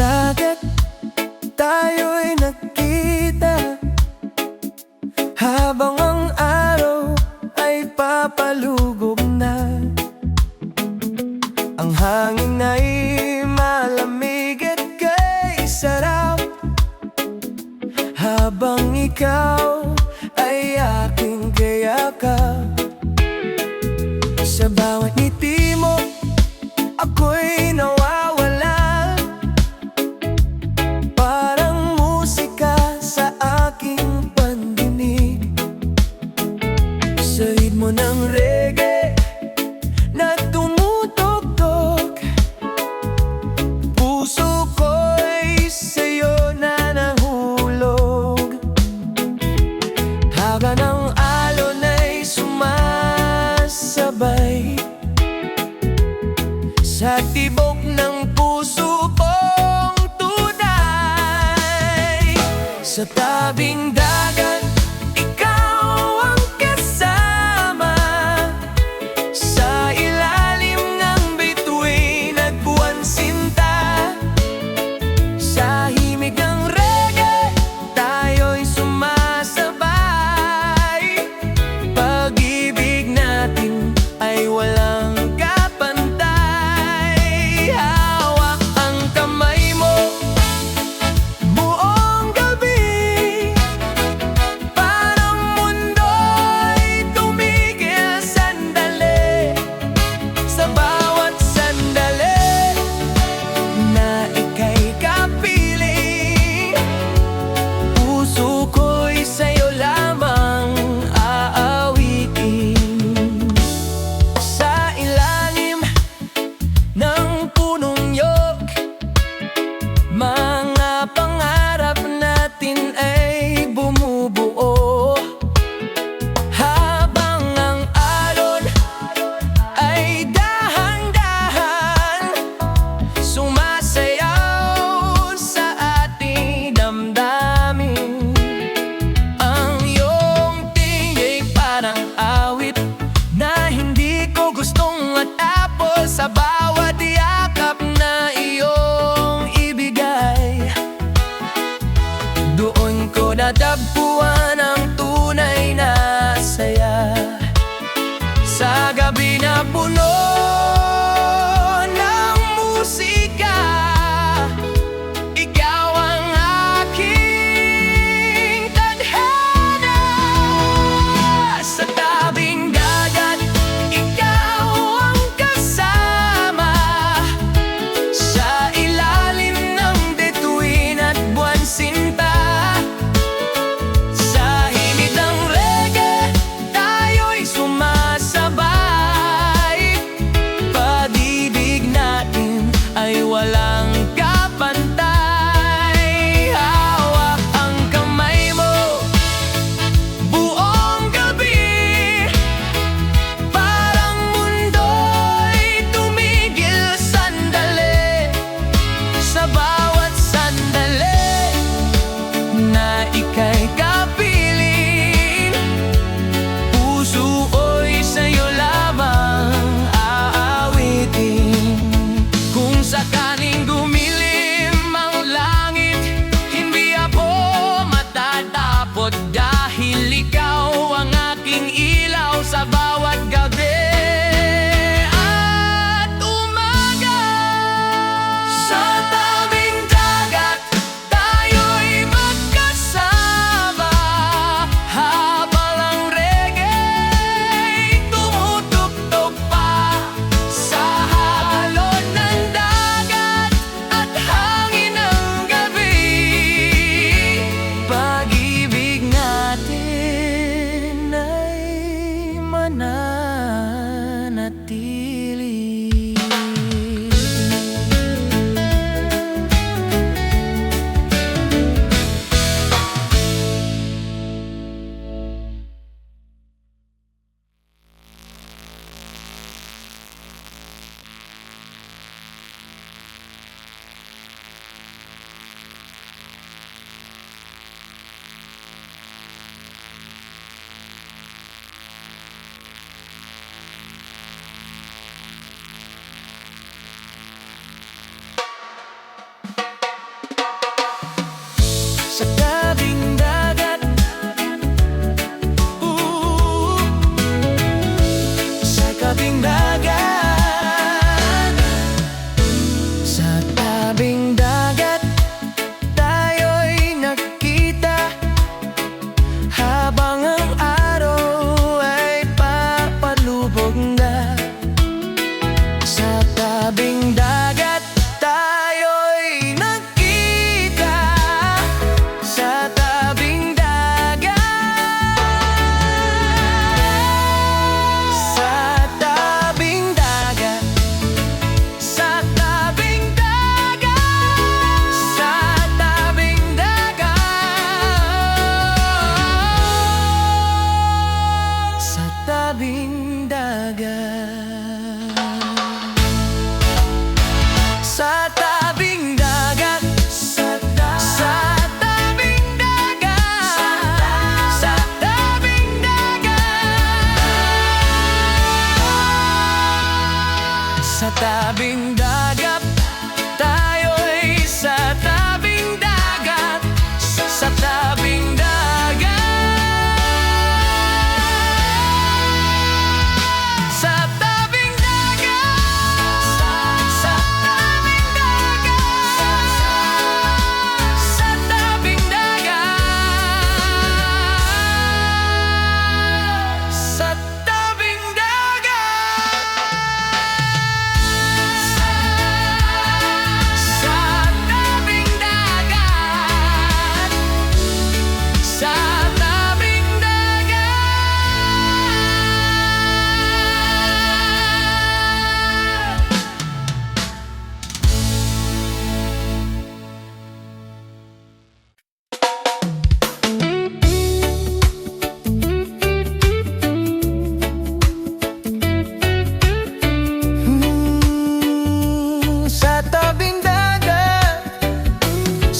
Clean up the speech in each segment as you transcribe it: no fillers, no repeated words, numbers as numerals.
dagat tayo'y nagkita, habang ang araw ay papalugod na. Ang hangin ay malamig at kay sarap, habang ikaw ay aking kayakap. Sa bawat ngiti mo, ako'y nawawala, parang musika sa aking pandinig. Sa ritmo ng reggae na tumutugtog, puso ko'y sa'yo na nahulog. Haga ng alon ay sumasabay sa tibok ng puso kong tunay. Sa tabing dagat, ikaw ang kasama, sa ilalim ng bituin at buwan sinta. Sa himig ng reggae, tayo'y sumasabay. Pag-ibig natin ay walang kapantay. Hawak ang kamay mo buong gabi, parang mundo'y tumigil sandali. Sa bawat sandali na ika'y kapiling, puso ko'y sa'yo lamang aawitin. Sa ilalim ng punong yog, mga pangarap natin ay bumubuo, habang ang alon ay dahan-dahan sumasayaw sa ating damdamin. Ang iyong tingin parang awit na hindi ko gustong matapos. Sa bawat yakap na iyong ibigay, doon ko natagpuan ang tunay na saya. Sa gabi na puno ng musika, ikaw ang aking tadhana. Sa tabing dagat, ikaw ang kasama, sa ilalim ng bituin at buwan sinta.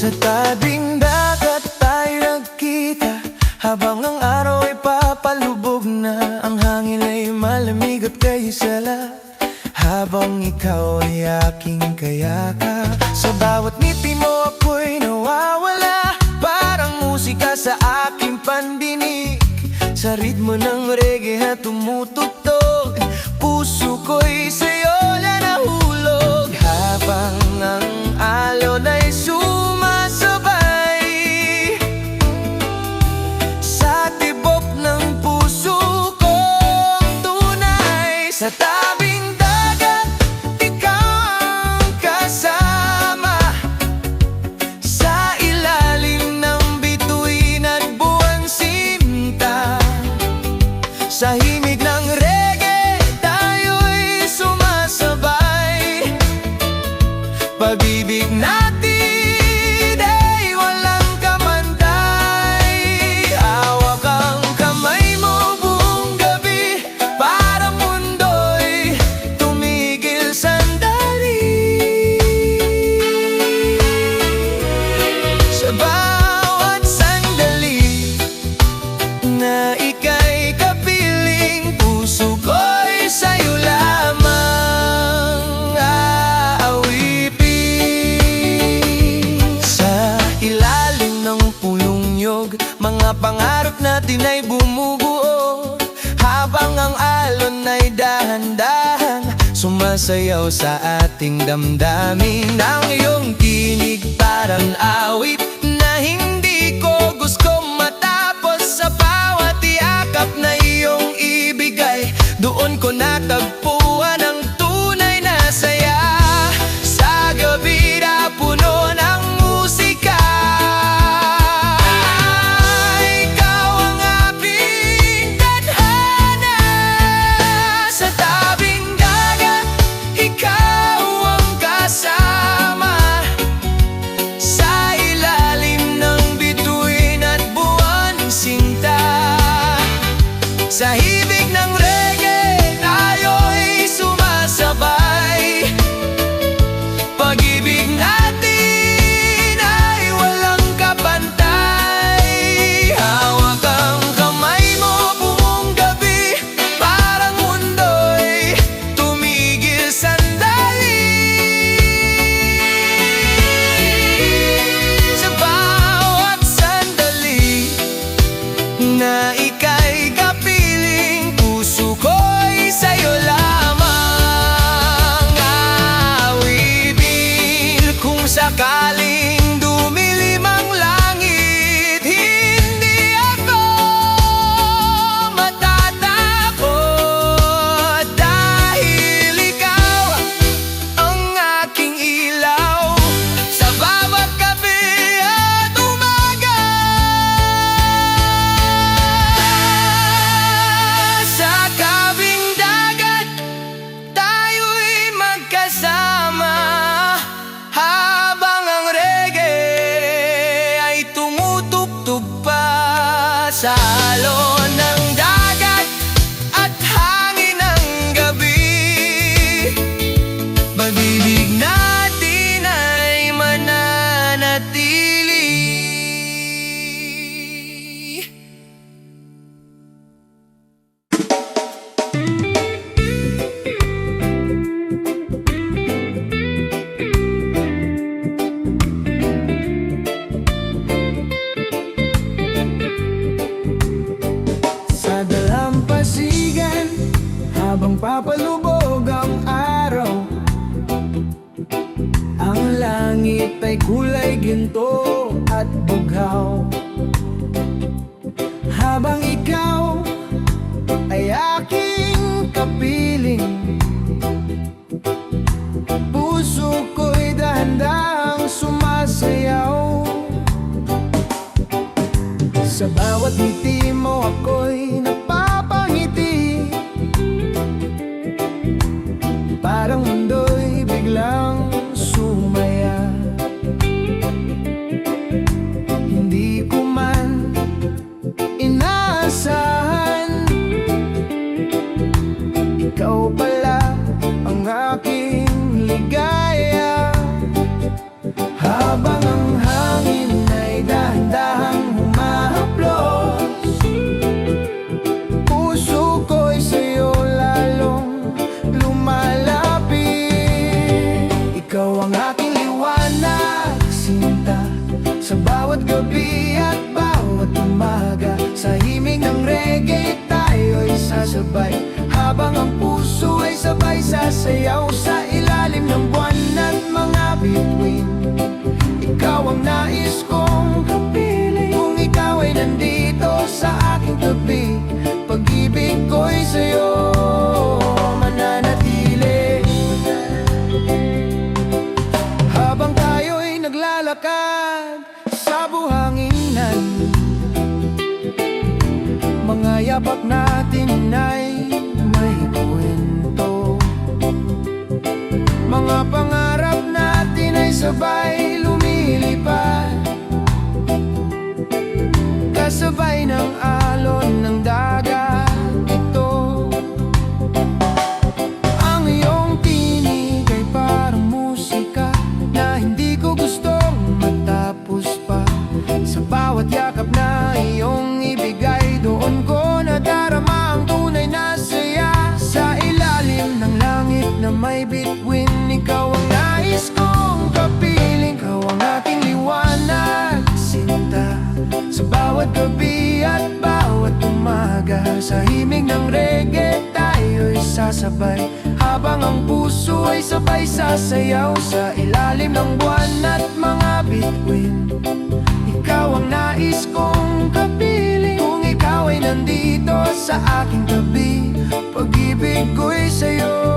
Sa tabing dagat tayo nagkita, habang ang araw ay papalubog na. Ang hangin ay malamig at kayo sala, habang ikaw ay aking kayakap. Sa bawat ngiti mo ako'y nawawala, parang musika sa aking pandinig. Sa ritmo ng reggae na tumutugtog, puso ko'y sa'yo na nahulog. Habang ang alon ay sumasabay sa tibok ng puso kong tunay. Sa tabing dagat, ikaw ang kasama, sa ilalim ng bituin at buwan sinta. Sa himig ng reggae, tayo'y sumasabay. Pag-ibig natin ay walang kamantay. Hawak ang kamay mo buong gabi, para mundo'y tumigil sandali. Sa bawat sandali na ika'y kapiling, puso ko'y sa'yo lamang aawitin. Sa ilalim ng pulong niyog, mga pangarap natin ay bumubuo, habang ang alon ay dahan-dahan sumasayaw sa ating damdamin. Ang iyong tinig parang awit na hindi ko gusto matapos. Sa bawat yakap na iyong ibigay, doon ko natagpuan ang tunay na saya. Sa gabi na puno ng musika, ikaw ang aking tadhana. Sa tabing dagat, ikaw ang kasama, sa ilalim ng bituin at buwan sinta. Sa hibig ng reggae, tayo'y sumasabay. Pag-ibig natin ay walang kapantay. Hawak ang kamay mo buong gabi, parang mundo'y tumigil sandali. Sa bawat sandali na ika'y kapiling, puso ko'y sa'yo lamang aawitin. Kung sakaling dumilim ang langit, hindi ako matatakot, dahil ikaw ang aking ilaw sa bawat gabi at umaga. Sa tabing dagat, tayo'y magkasama, habang ang reggae ay tumutugtog pa. Sa alon ng dagat at hangin ng gabi, pag-ibig natin ay mananatili. Sa dalampasigan, habang papalubog ang araw, ang langit ay kulay ginto at bughaw. Habang ikaw ay aking kapiling, puso ko'y dahan-dahang sumasayaw. Sa bawat ngiti mo ako'y napapangiti, parang mundo'y biglang sumaya. Hindi ko man inaasahan, ikaw pala ang aking ligaya. Habang ang hangin sabay, habang ang puso ay sabay sasayaw sa ilalim ng buwan at mga bituin. Ikaw ang nais kong kapiling, kung ikaw ay nandito sa aking tabi, pag-ibig ko'y sa'yo mananatili. Habang tayo'y naglalakad sa buhanginan, mga yapak natin ay may kwento. Mga pangarap natin ay sabay lumilipad, kasabay ng alon ng dagat ito. Ang iyong tinig ay parang musika na hindi ko gustong matapos pa. Sa bawat yakap na iyong ibigay, doon ko nadarama ang tunay na saya. Sa ilalim ng langit na may bituin, ikaw ang nais kong kapiling. Ikaw ang aking liwanag, sinta, sa bawat gabi at bawat umaga. Sa himig ng reggae tayo'y sasabay, habang ang puso ay sabay sasayaw sa ilalim ng buwan at mga bituin. Ikaw ang nais kong kapiling, kung ikaw ay nandito sa aking tabi, pag-ibig ko'y sa'yo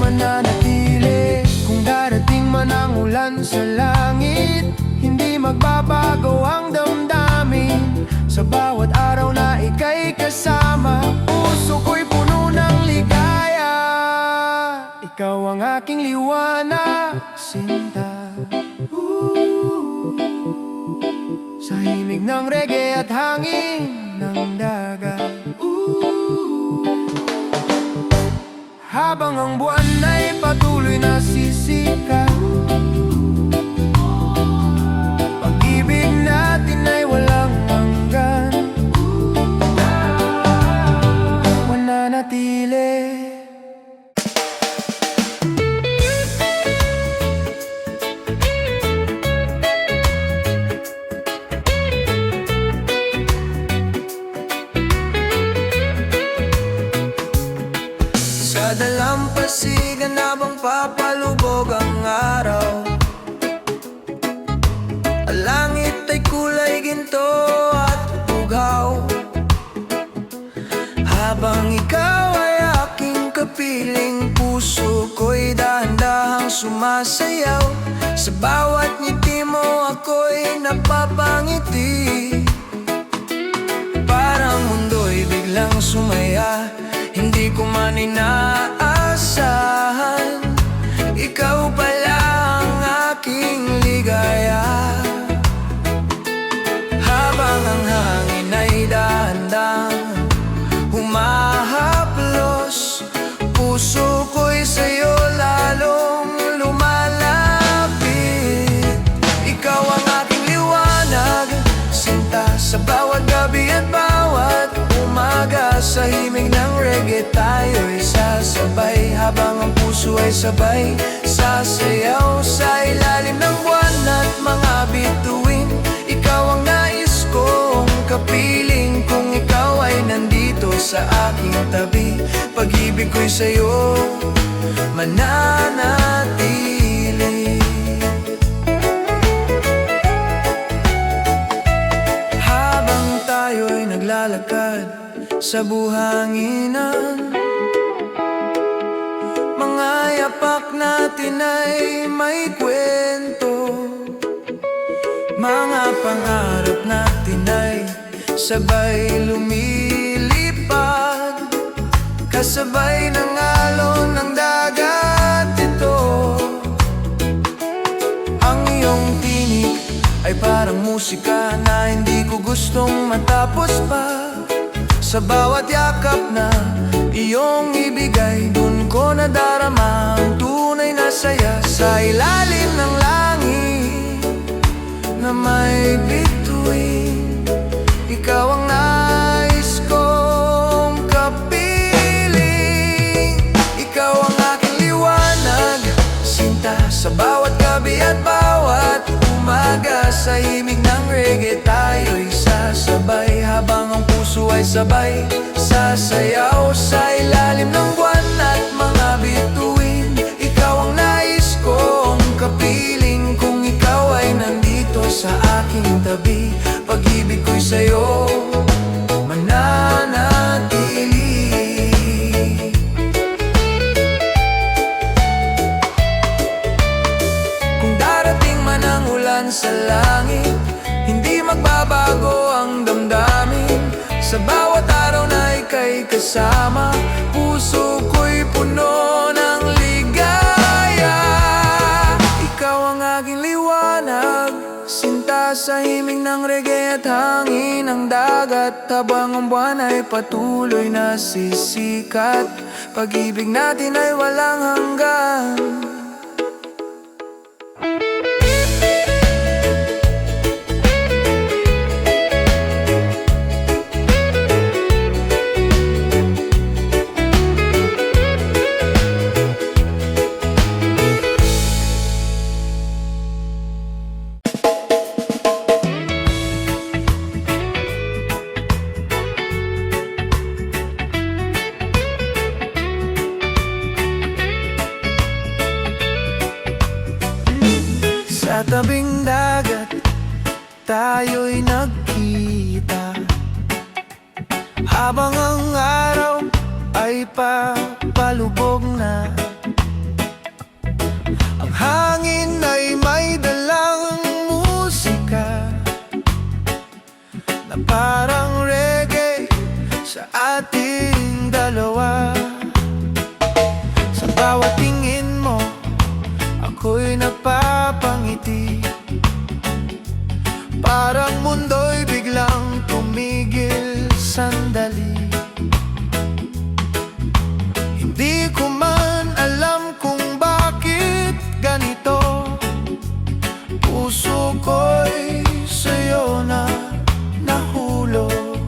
mananatili. Kung darating man ang ulan sa langit, hindi magbabago ang damdamin. Sa bawat araw na ika'y kasama, puso ko'y puno ng ligaya. Ikaw ang aking liwanag, sinta, sa himig ng reggae at hangin ng dagat. Habang ang buwan ay patuloy na sisikat, pag-ibig natin ay walang hanggan, mananatili. Sa dalampasigan habang papalubog ang araw, ang langit ay kulay ginto at bugaw. Habang ikaw ay aking kapiling, puso ko'y dahan-dahang sumasayaw. Sa bawat ngiti mo ako'y napapangiti, parang mundo'y biglang sumaya. Hindi ko man inaasahan, ikaw pala ang aking ligaya. Habang ang hangin ay dahan-dahang humahaplos, puso ko'y sa'yo lalong lumalapit. Ikaw ang aking liwanag, sinta, sa bawat gabi at bawat umaga. Sa himig ng reggae tayo'y sasabay, habang ang puso ay sabay sasayaw sa ilalim ng buwan at mga bituin. Ikaw ang nais kong kapiling, kung ikaw ay nandito sa aking tabi, pag-ibig ko'y sa'yo mananatili. Habang tayo'y naglalakad sa buhanginan, mga yapak natin ay may kwento. Mga pangarap natin ay sabay lumilipad, kasabay ng alon ng dagat ito. Ang iyong tinig ay parang musika na hindi ko gustong matapos pa. Sa bawat yakap na iyong ibigay, dun ko nadarama ang tunay na saya. Sa ilalim ng langit na may bituin, ikaw ang nais kong kapiling. Ikaw ang aking liwanag, sinta, sa bawat gabi at bawat umaga. Sa himig ng reggae tayo'y sasabay, habang ang puso ay sabay sasayaw sa ilalim ng buwan at mga bituin. Ikaw ang nais kong kapiling kung ikaw ay nandito sa aking tabi. Pag-ibig ko'y sa'yo mananatili. Kung darating man ang ulan sa langit, hindi magbabago ang damdamin. Sa bawat araw na ika'y kasama, puso ko'y puno ng ligaya. Ikaw ang aking liwanag, sinta sa himig ng reggae at hangin ng dagat. Habang ang buwan ay patuloy na sisikat, pag-ibig natin ay walang hanggan. Sa tabing dagat, tayo'y nagkita, habang ang araw ay papalubog na. Ang hangin ay may dalang musika na parang reggae sa ating dalawa. Sa bawat tingin mo, ako'y napapangiti, parang mundo'y biglang tumigil sandali. Hindi ko man alam kung bakit ganito, puso ko'y sa'yo na nahulog.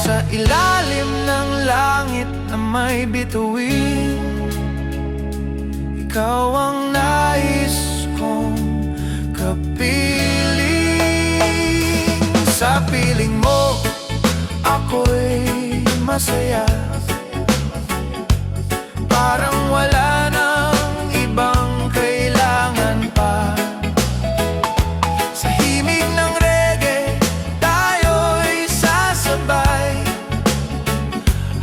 Sa ilalim ng langit na may bituin, ikaw ang nais kong kapiling. Sa piling mo, ako'y masaya, parang wala nang ibang kailangan pa. Sa himig ng reggae, tayo'y sasabay,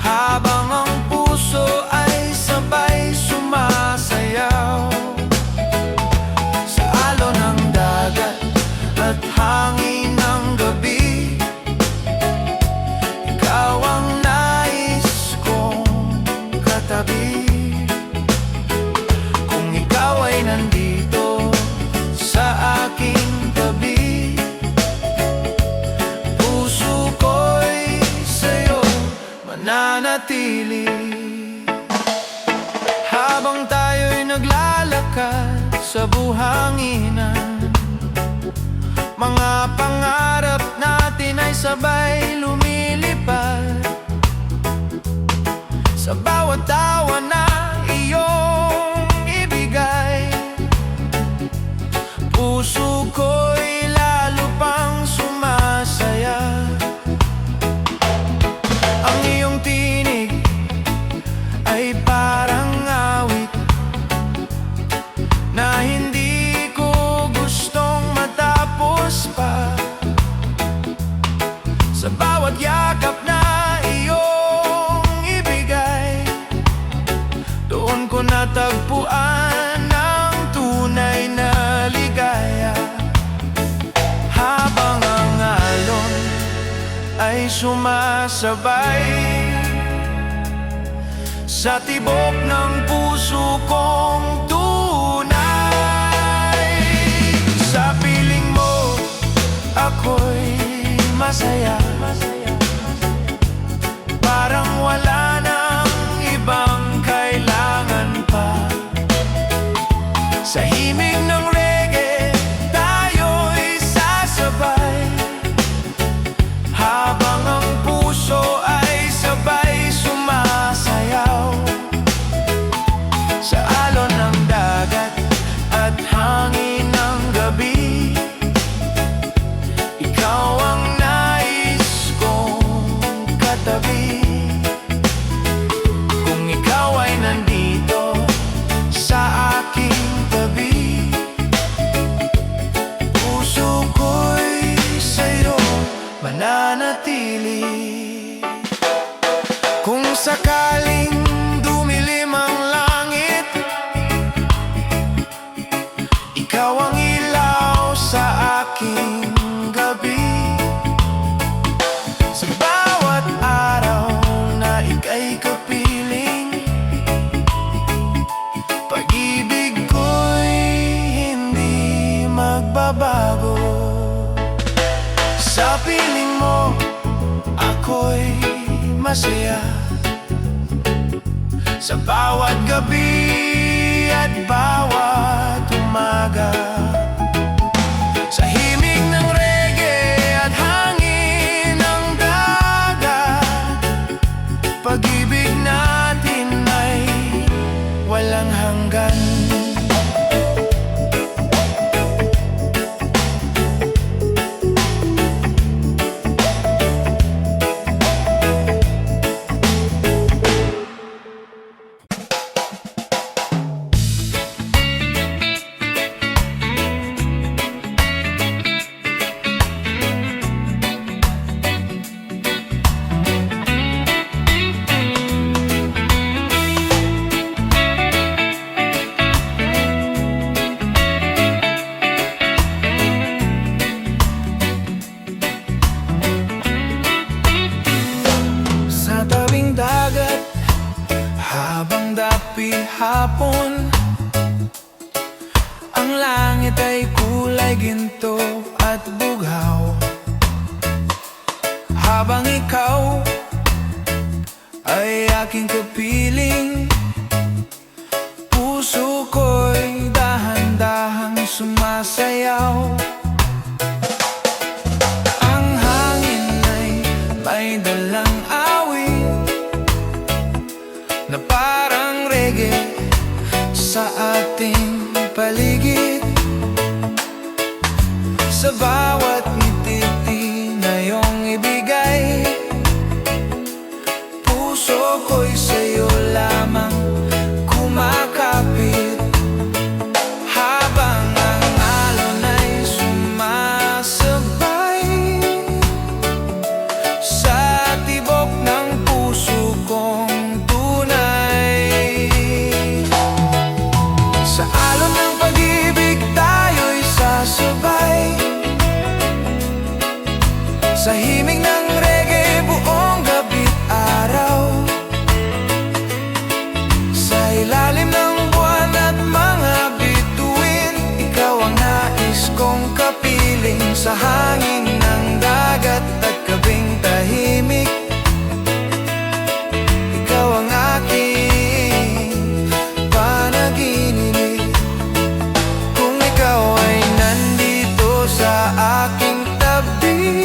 habang ang puso ay sabay sumasayaw. Sa alon ng dagat at hangin ng gabi, ikaw ang nais kong katabi. Kung ikaw ay nandito sa aking tabi, puso ko'y sa'yo mananatili. Habang tayo'y naglalakad sa buhanginan, mga pangarap natin ay sabay lumilipad. Sa bawat tawa na iyong ibigay, puso ko'y lalo pang sumasaya. Ang iyong tinig ay parang awit na hindi ko gustong matapos pa. Sa bawat yakap na iyong ibigay, doon ko natagpuan ang tunay na ligaya. Habang ang alon ay sumasabay sa tibok ng puso kong tunay. Sa piling mo, ako'y masaya, parang wala nang ibang kailangan pa. Sa himig ng reggae, tayo'y sasabay, habang ang puso ay sabay sumasayaw. Sa alon ng ikaw ang ilaw sa aking gabi. Sa bawat araw na ika'y kapiling, pag-ibig ko'y hindi magbabago. Sa piling mo, ako'y masaya. Sa bawat gabi at bawat umaga, sa himig ng reggae at hangin ng dagat, pag-ibig natin ay walang hanggan. Dagat, habang dapi hapon, ang langit ay kulay ginto at bugaw. Habang ikaw ay aking kapiling, puso ko'y dahan-dahang sumasayaw. Ang hangin ay may dalang na parang reggae sa ating paligid. Sa bawat ngiti na iyong ibigay, puso ko'y sa'yo lamang kumakapit. Habang ang alon ay sumasabay sa tibok ng puso kong sa himig ng reggae buong gabi't araw, sa ilalim ng buwan at mga bituin, ikaw ang nais kong kapiling. Sa hangin ng dagat at gabing tahimik, ikaw ang aking panaginip. Kung ikaw ay nandito sa aking tabi,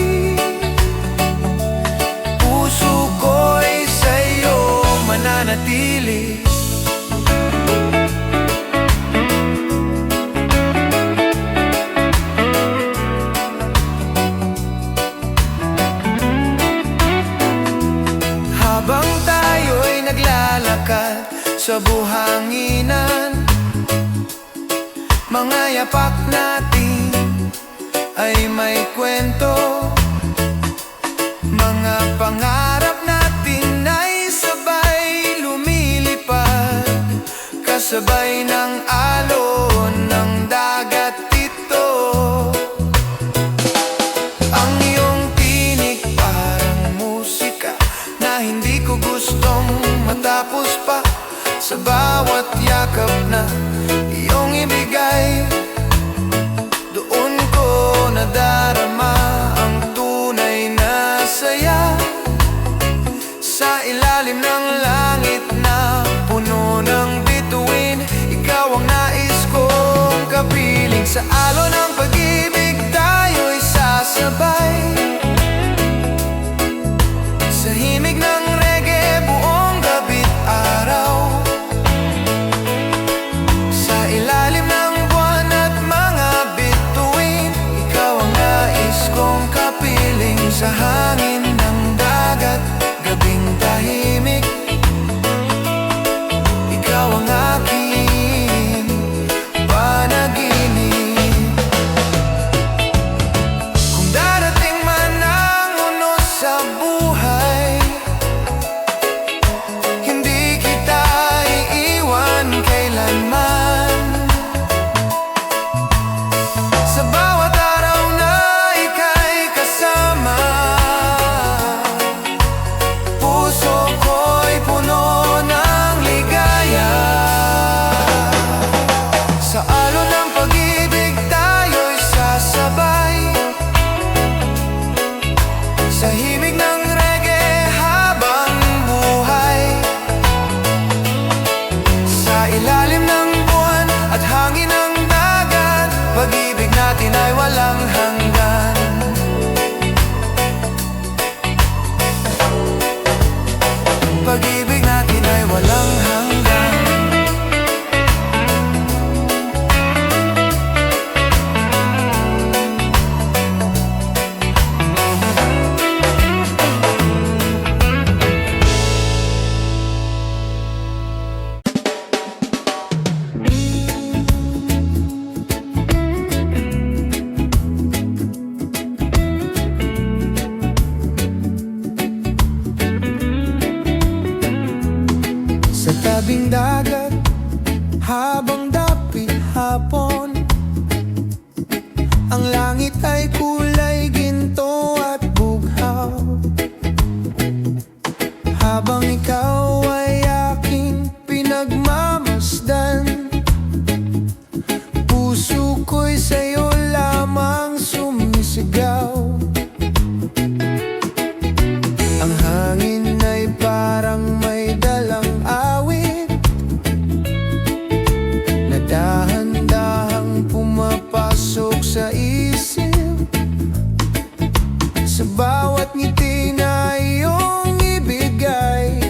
mananatili. Habang tayo'y naglalakad sa buhanginan, mga yapak natin ay may kwento. Mga pangarap natin ay sabay lumilipad, kasabay ng alon ng dagat ito. Ang iyong tinig parang musika na hindi ko gustong matapos pa. Sa bawat yakap na iyong ibigay, doon ko nadarama ang tunay na saya. Sa ilalim ng langit na puno ng bituin, ikaw natin ay walang hanggan. Pag-ibig natin ay walang hanggan. Sa tabing dagat, habang dapit hapon, ang langit ay kulay ginto at bughaw. Habang ikaw ay aking pinagmamasdan, puso ko'y sa'yo lamang sumisigaw. Ang hangin ay parang may dalang awit na dahan-dahang pumapasok sa isip. Sa bawat ngiti na iyong ibigay,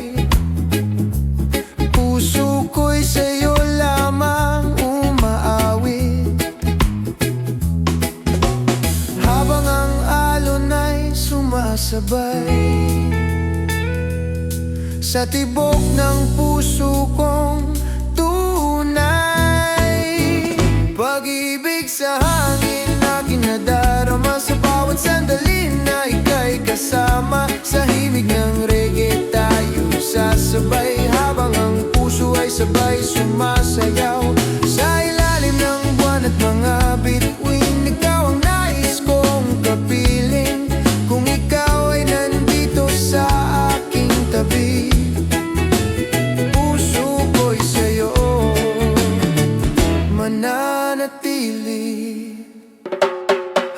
puso ko'y sa'yo lamang umaawit. Habang ang alon ay sumasabay sa tibok ng puso kong tunay. Pag-ibig sa hangin na kinadarama, sa bawat sandali na ika'y kasama. Sa himig ng reggae tayo sasabay, habang ang puso ay sabay sumasayaw. Sa ilalim ng buwan at mga bituin, ikaw ang nais kong kapiling. Kung ikaw ay nandito sa aking tabi,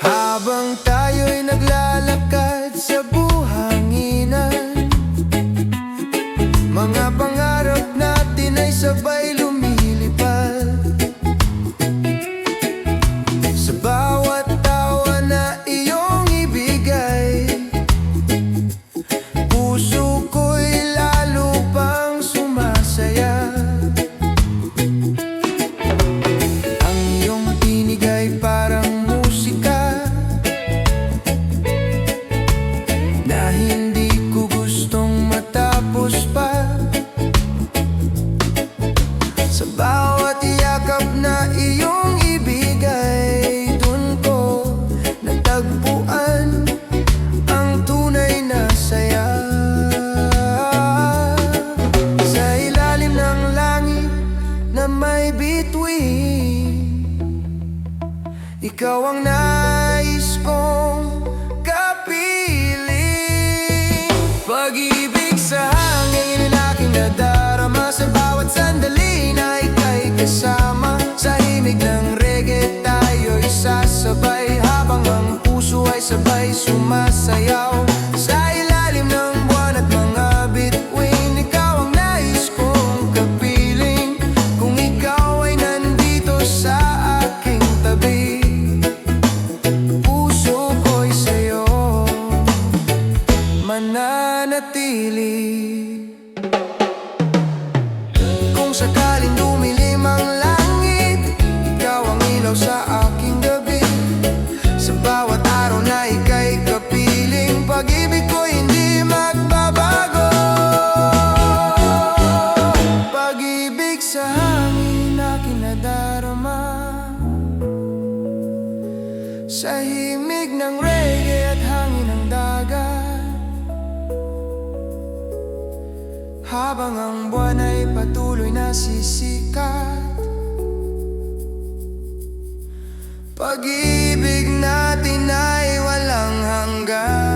habang tayo'y naglalakad sa buhanginan. Mga pangarap natin ay sabay lumilipad. Sa bawat tawa na iyong ibigay, puso ko'y lalo pang sumasaya. Ang iyong tinig ay parang musika na hindi ko gustong matapos pa. Sa bawat yakap na iyong ibigay, dun ko natagpuan ang tunay na saya. Sa ilalim ng langit na may bituin, ikaw ang nais kong kapiling. Pag-ibig sa hangin na aking nadarama, sa bawat sandali na ika'y kasama. Sa himig ng reggae tayo'y sasabay, habang ang puso ay sabay sumasayaw. Sa ilalim ng buwan at mga bituin, ikaw ang nais kong kapiling. Kung ikaw ay nandito sa aking tabi, puso ko'y sa'yo mananatili. Kung sakaling dumilim ang langit, ikaw ang ilaw sa aking gabi. Sa bawat araw na ika'y kapiling, pag-ibig ko hindi magbabago. Pag-ibig sa hangin na kinadarama, sa himig ng reggae at hangin ng dagat, habang ang buwan ay patuloy na sisikat. Pag-ibig natin ay walang hanggan.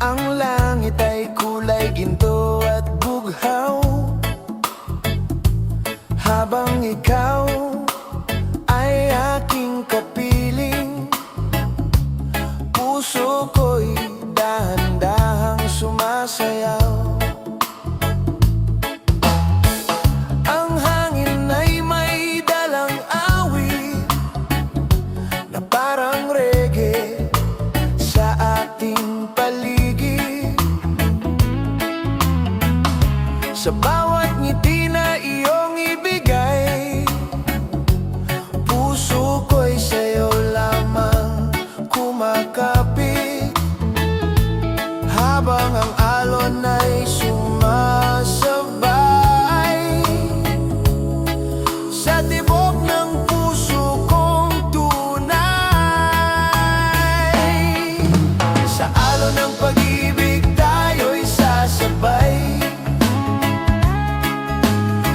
Ang langit ay kulay ginto at bughaw, habang ikaw ay aking kapiling. Puso ko'y dahan-dahang sumasayaw. Ang hangin ay may dalang awit na parang reggae sa ating paligid. Sa bawat ngiti na iyong ibigay, puso ko'y sa'yo lamang kumakapit, habang ang alon ay sumasabay sa tibok ng puso kong tunay. Sa alon ng pag-ibig tayo'y sasabay,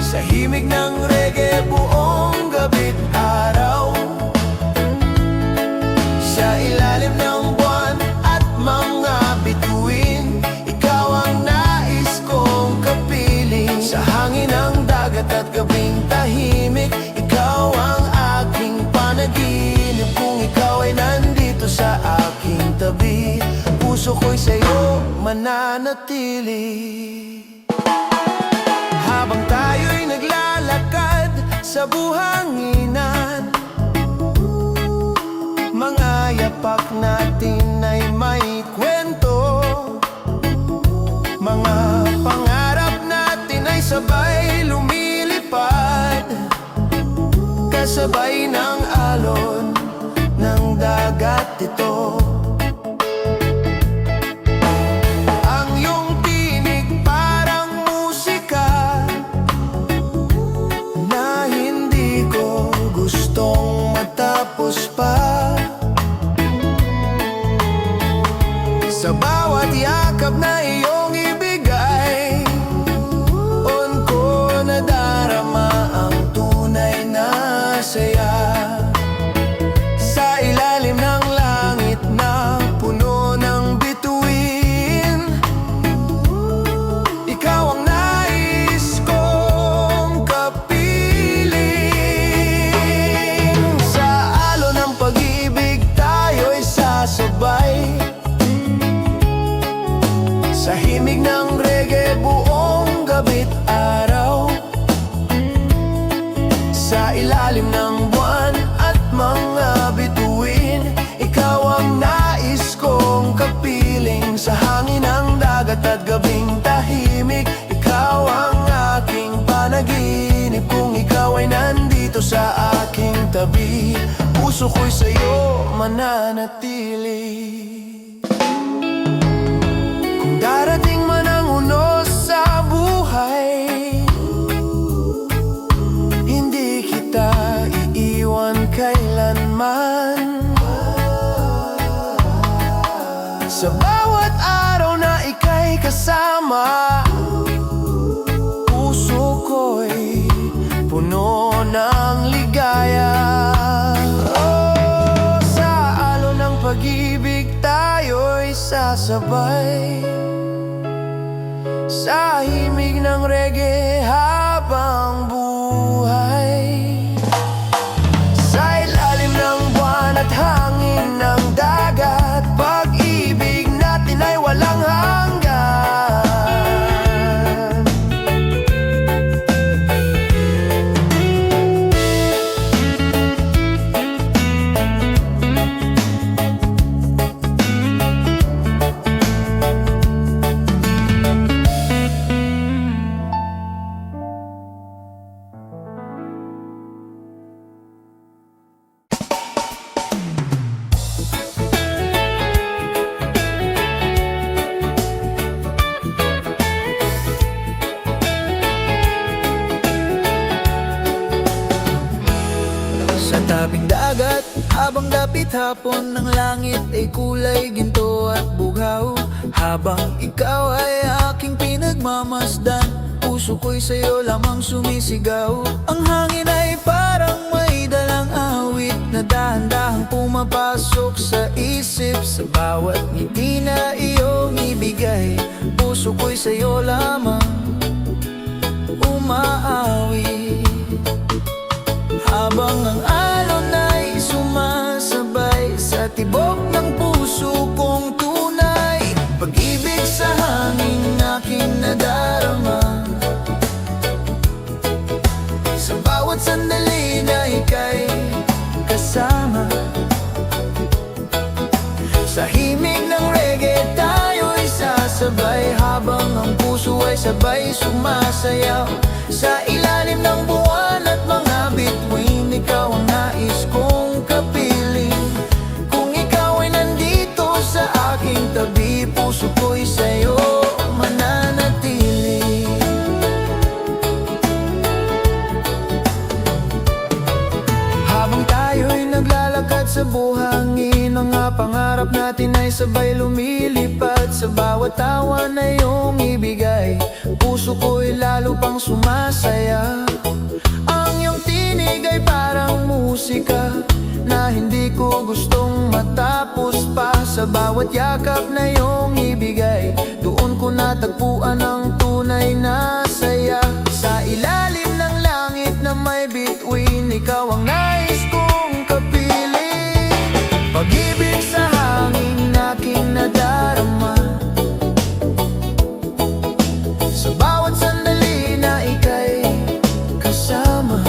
sa himig ng reggae buong gabi't araw, sa ilalim ng buwan at mga bituin, ikaw ang nais kong kapiling. Sa hangin ng dagat at gabing tahimik, ikaw ang aking panaginip. Kung ikaw ay nandito sa aking tabi, puso ko'y sa'yo mananatili. Habang tayo'y naglalakad sa buhanginan, mga yapak natin ay may kwento. Mga pangarap natin ay sabay lumilipad, kasabay ng alon ng dagat ito. Ang iyong tinig parang musika na hindi ko gustong matapos pa. Sa bawat yakap na iyong ibigay, on ko nadarama ang tunay na saya. Sa ilalim ng langit na puno ng bituin, ikaw ang nais kong kapiling. Sa alon ng pag-ibig tayo'y sasabay, sa himig ng reggae buong gabi't araw, sa ilalim ng buwan at mga bituin, ikaw ang nais kong kapiling. Sa hangin ng dagat at gabing tahimik, ikaw ang aking panaginip. Kung ikaw ay nandito sa aking tabi, puso ko'y sa'yo mananatili. Darating man ang unos sa buhay, hindi kita iiwan kailanman. Sa bawat araw na ika'y kasama, puso ko'y puno ng ligaya. Oh, sa alon ng pag-ibig tayo'y sasabay, sa himig ng reggae habang buhay, sa ilalim ng buwan at hangin ng dagat, pag-ibig natin ay walang hanggan. Tabing dagat, habang dapit hapon, ng langit ay kulay ginto at bughaw. Habang ikaw ay aking pinagmamasdan, puso ko'y sa'yo lamang sumisigaw. Ang hangin ay parang may dalang awit na dahan-dahang pumapasok sa isip. Sa bawat ngiti na iyong ibig, puso ko'y sa'yo lamang umaawi. Habang ang alon ay sumasabay sa tibok ng puso kong tunay, pag-ibig sa hangin aking nadarama. Sa bawat sandali na ika'y kasama, sa himig ng reggae tayo'y sasabay, habang ang puso ay sabay sumasayaw. Sa ilalim ng buwan at mga bituin, ikaw ang nais kong kapiling. Kung ikaw ay nandito sa aking tabi, puso ko'y sa'yo mananatili. Habang tayo'y naglalakad sa buhangin, mga pangarap natin ay sabay lumilipad. Sa bawat tawa na iyong ibigay, puso ko'y lalo pang sumasaya. Ang iyong tinig ay parang musika na hindi ko gustong matapos pa. Sa bawat yakap na iyong ibigay, doon ko natagpuan ang tunay na saya. Sa ilalim ng langit na may bituin, ikaw ang nais kong kapiling. Pag-ibig sa hangin aking nadarama, sa bawat sandali na ika'y kasama.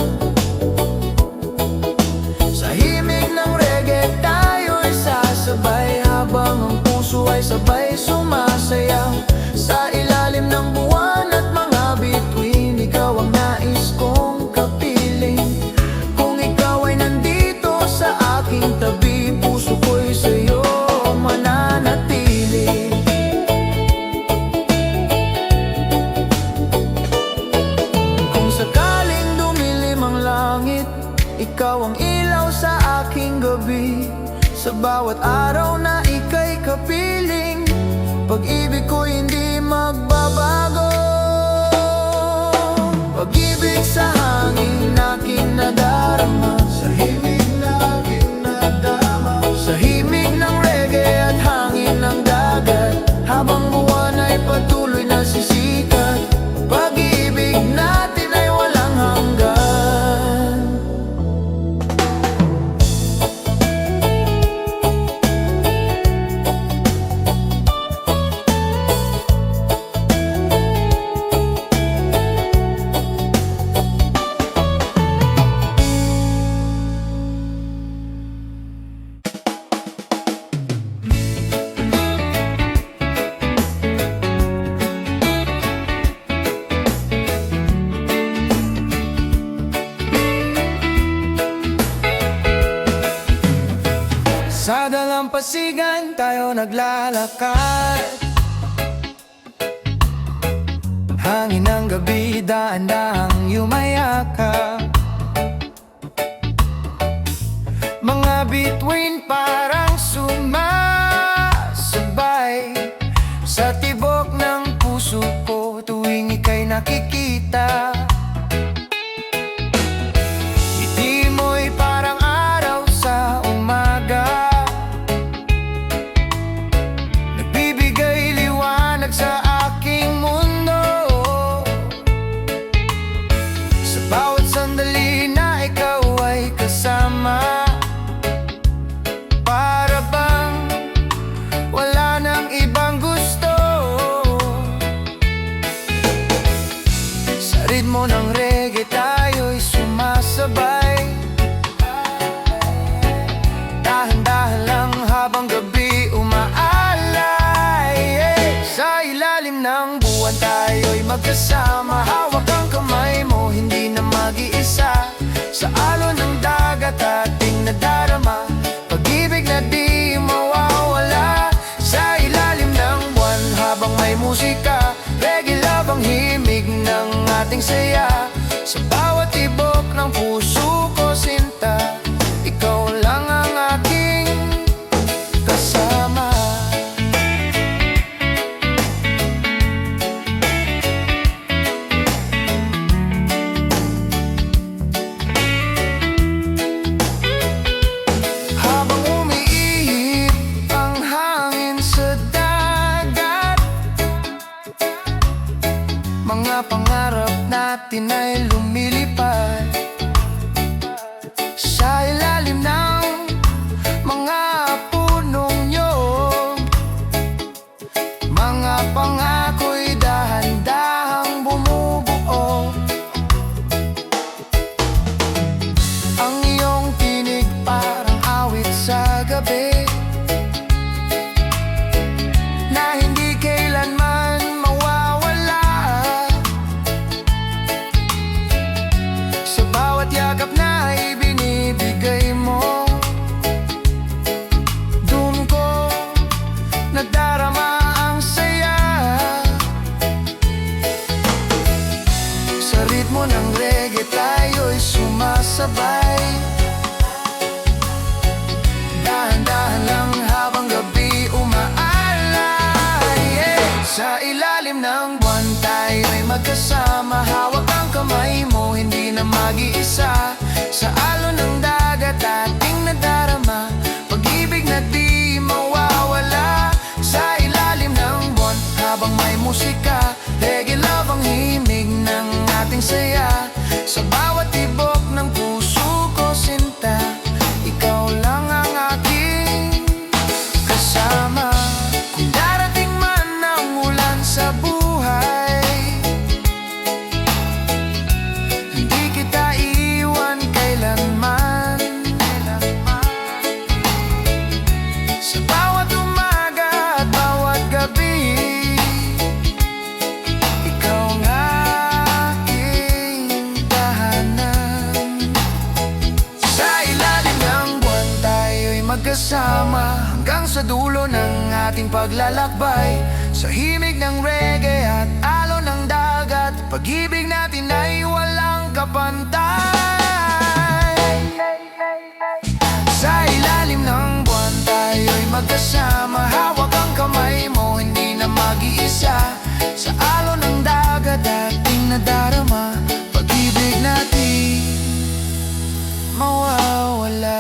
Sa himig ng reggae tayo'y sasabay, habang ang puso ay sabay sumasayaw. Sa ilalim ng buwan at mga bituin, ikaw ang nais kong kapiling. Kung ikaw ay nandito sa aking tabi, puso ko'y sa'yo mananatili. Kung sakaling dumilim ang langit, ikaw ang ilaw sa aking gabi. Sa bawat araw na ika'y kapiling, pag-ibig ko hindi magbabago. Pag-ibig sa hangin aking nadarama, sa himig na aking nadama. Sa himig ng reggae at hangin ng dagat, habang buwan ay patuloy na sisikat, pag-ibig natin ay walang hanggan. Sa dalampasigan tayo naglalakad, hangin ng gabi daan-dahang yumayakap. Mga bituin parang sumasabay sa tibok ng puso ko tuwing ika'y nakikita. Ngiti mo'y parang araw sa umaga, nagbibigay liwanag sa aking mundo. Sa bawat sandali na ikaw ay kasama, para bang wala nang ibang gusto. Sa ritmo ng reggae tayo'y sumasabay, dahan-dahan lang habang gabi umaalay. Sa ilalim ng buwan tayo'y magkasama, hawak ang kamay mo, hindi na mag-iisa. Sa alon ng dagat ating nadarama, pag-ibig na di mawawala. Sa ilalim ng buwan habang may musika, reggae love ang himig ng ating saya. Sa bawat tibok ng puso ko sinta, ikaw lang ang aking kasama. Habang umiihip ang hangin sa dagat, natin ay lumilipad sa ilalim ng mga punong nyog. Mga pangako'y dahan-dahang bumubuo. Ang iyong tinig parang awit sa gabi na hindi kailanman mawawala. Sa bawat yakap na ibinibigay mo, dun ko nadarama ang saya. Sa ritmo ng reggae tayo'y sumasabay, dahan-dahan lang habang gabi umaalay. Sa ilalim ng buwan tayo'y magkasama, hawak ang kamay mo, hindi na mag-iisa. Sa alon ng dagat ating nadarama, pag-ibig na di mawawala. Sa ilalim ng buwan habang may musika, reggae love ang himig ng ating saya. Sa bawat tibok ng puso ko sinta, ikaw lang ang aking kasama. Kung darating man ang ulan sa buhay, hindi kita iwan kailanman. Sa bawat umaga at bawat gabi, ikaw ang aking tahanan. Sa ilalim ng buwan tayo'y magkasama hanggang sa dulo ng ating paglalakbay. Sa himig ng reggae at alon ng dagat, pag-ibig natin ay walang kapantay. Sa ilalim ng buwan tayo'y magkasama, hawak ang kamay mo, hindi na mag-iisa. Sa alon ng dagat ating nadarama, pag-ibig natin mawawala.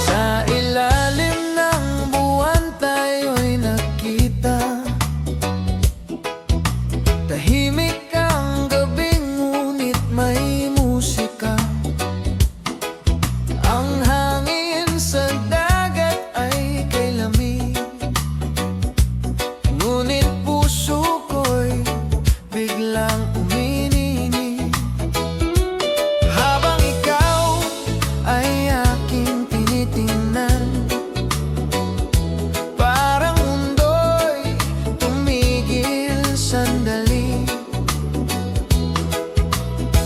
Sa ilalim ng buwan tayo'y nakita, tahimik ang gabi ngunit may musika. Ang hangin sa dagat ay kay lamig, ngunit puso ko'y biglang umininig. Habang ikaw ay aking tinitingnan, parang mundo'y tumigil sandali.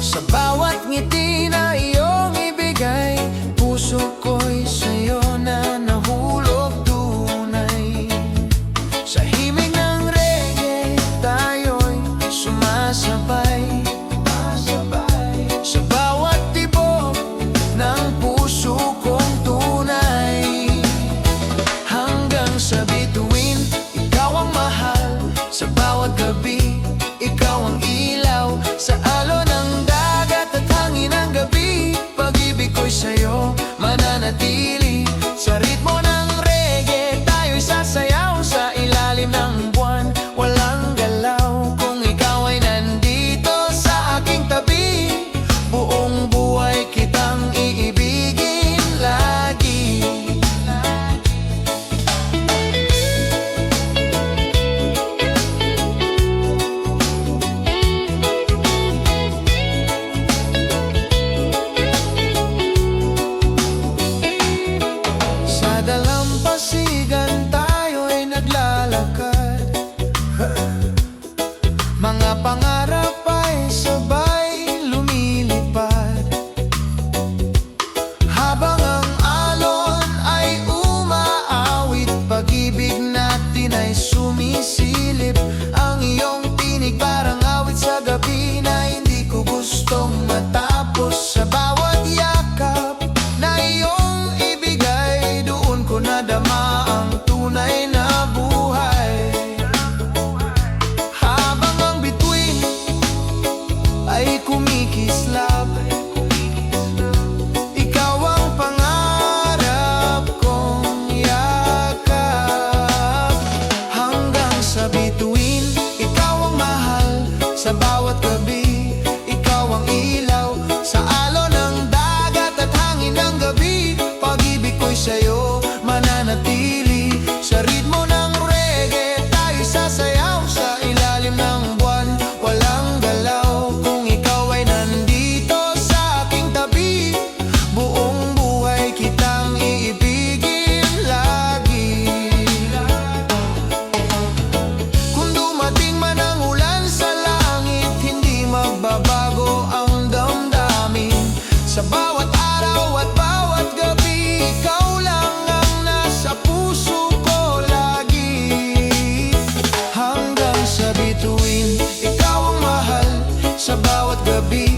Sa bawat ngiti na iyong ibigay, puso ko'y sa'yo na nahulog tunay. Sa himig ng reggae tayo'y sumasabay, sa bawat tibok ng puso kong tunay. Hanggang sa bituin, ikaw ang mahal. Sa bawat gabi, ikaw ang ilaw. Sa alon ng dagat at hangin ng gabi, pag-ibig ko'y sa'yo mananatili. Sa ritmo ng reggae tayo'y sasayaw. Sa ilalim ng buwan walang galaw. Kung ikaw ay nandito sa aking tabi, buong buhay kitang iibigin lagi. sa bawat gabi. Ikaw ang ilaw sa alon ng dagat at hangin ng gabi. Pag-ibig ko'y sa'yo mananatili. Sa ritmo ng reggae tayo sasayaw. Sa ilalim ng buwan walang galaw. Kung ikaw ay nandito sa aking tabi, buong buhay kitang iibigin lagi. Kung dumating man ang ulan sa langit, hindi magbabago ang damdamin. Sa bawat araw at bawat gabi, ikaw lang ang nasa puso ko lagi. Hanggang sa bituin, ikaw ang mahal. Sa bawat gabi,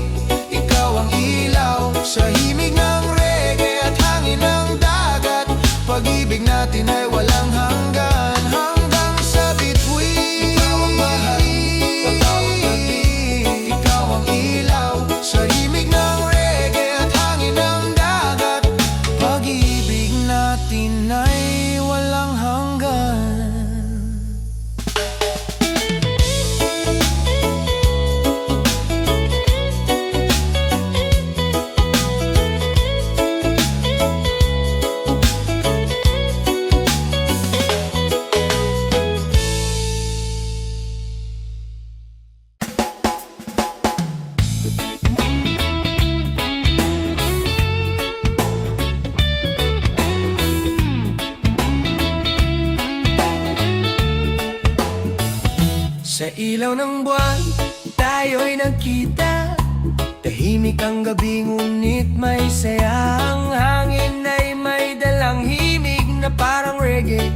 ikaw ang ilaw. Sa himig ng reggae at hangin ng dagat, pag-ibig natin ay walang hanggan. Hanggang sa bituin, ikaw ang mahal. Sa bawat gabi, ikaw ang ilaw. Sa himig ng reggae at hangin ng dagat, pag-ibig natin ay walang hanggan. Sa ilaw ng buwan, tayo'y nagkita. Tahimik ang gabi, ngunit may saya. Ang hangin ay may dalang himig na parang reggae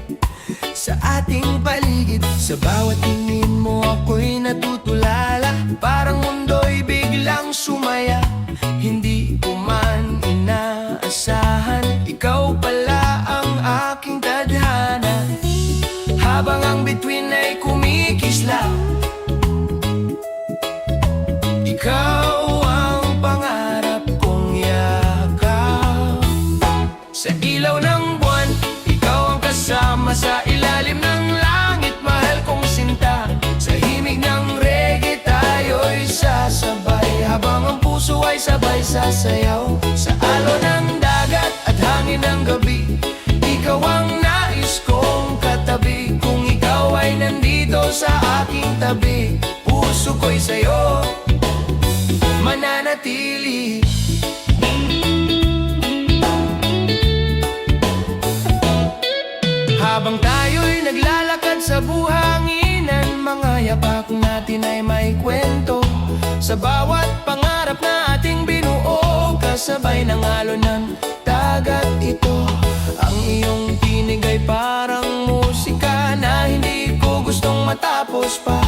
sa ating paligid. Sa bawat tingin mo ako'y natutulala. Parang mundo'y biglang sumaya. Hindi ko man inaasahan, ikaw pala ang aking tadhana. Habang ang bituin ay kumikislap, ikaw ang pangarap kong yakap. Sa ilaw ng buwan, ikaw ang kasama. Sa ilalim ng langit, mahal kong sinta. Sa himig ng reggae tayo'y sasabay. Habang ang puso ay sabay sasayaw. Sa alon ng dagat at hangin ng gabi, ikaw ang nais kong katabi. Kung ikaw ay nandito sa aking tabi, puso ko'y sa'yo mananatili. Habang tayo'y naglalakad sa buhanginan, mga yapak natin ay may kwento. Sa bawat pangarap na ating binuo, kasabay ng alon ng dagat ito. Ang iyong tinig ay parang musika na hindi ko gustong matapos pa.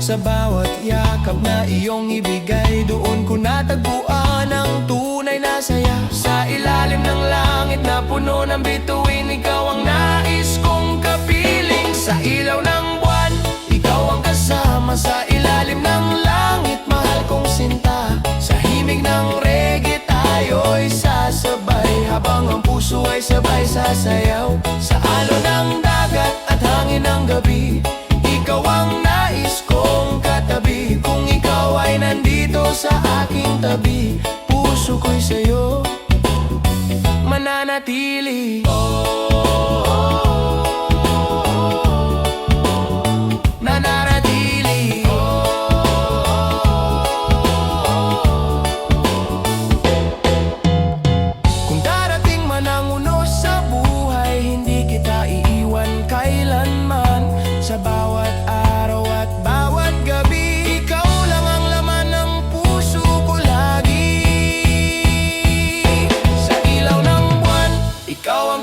Sa bawat yakap na iyong ibigay, doon ko natagpuan ang tunay na saya. Sa ilalim ng langit na puno ng bituin, ikaw ang nais kong kapiling. Sa ilaw ng buwan, ikaw ang kasama. Sa ilalim ng langit, mahal kong sinta. Sa himig ng reggae tayo'y sasabay. Habang ang puso ay sabay sasayaw. Sa alon ng dagat at hangin ng gabi, ikaw ang nais kong katabi. Kung ikaw ay nandito sa aking tabi, puso ko'y sa'yo mananatili. Nananatili. Kung darating man ang unos sa buhay, hindi kita iiwan kailanman. Sa bawat araw at bawat gabi, ikaw lang ang laman ng puso ko lagi. Sa ilaw ng buwan, ikaw ang